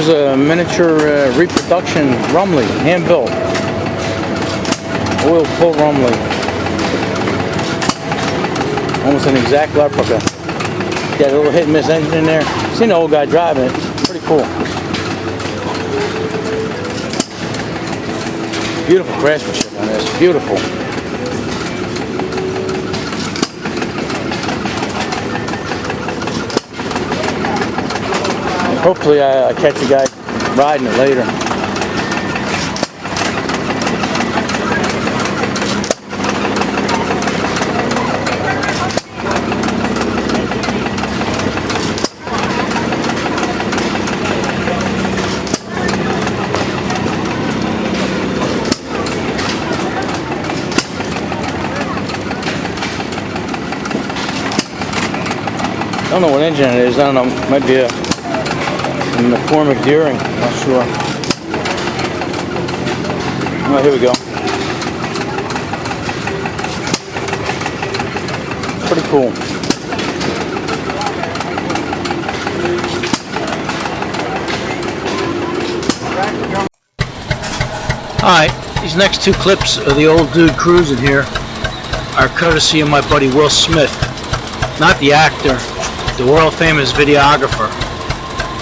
Here's a miniature reproduction Rumely, hand-built. Oil pull Rumely. Almost an exact replica. Got a little hit and miss engine in there. Seen the old guy driving it. Pretty cool. Beautiful craftsmanship on this. Beautiful. Hopefully I catch a guy riding it later. I don't know what engine it is. I don't know. It might be a McCormick Deering. Not sure. Oh, here we go. Pretty cool. Alright, these next two clips of the old dude cruising here are courtesy of my buddy Will Smith. Not the actor, the world famous videographer.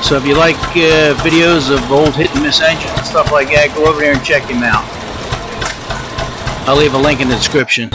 So if you like videos of old hit and miss engines and stuff like that, go over there and check him out. I'll leave a link in the description.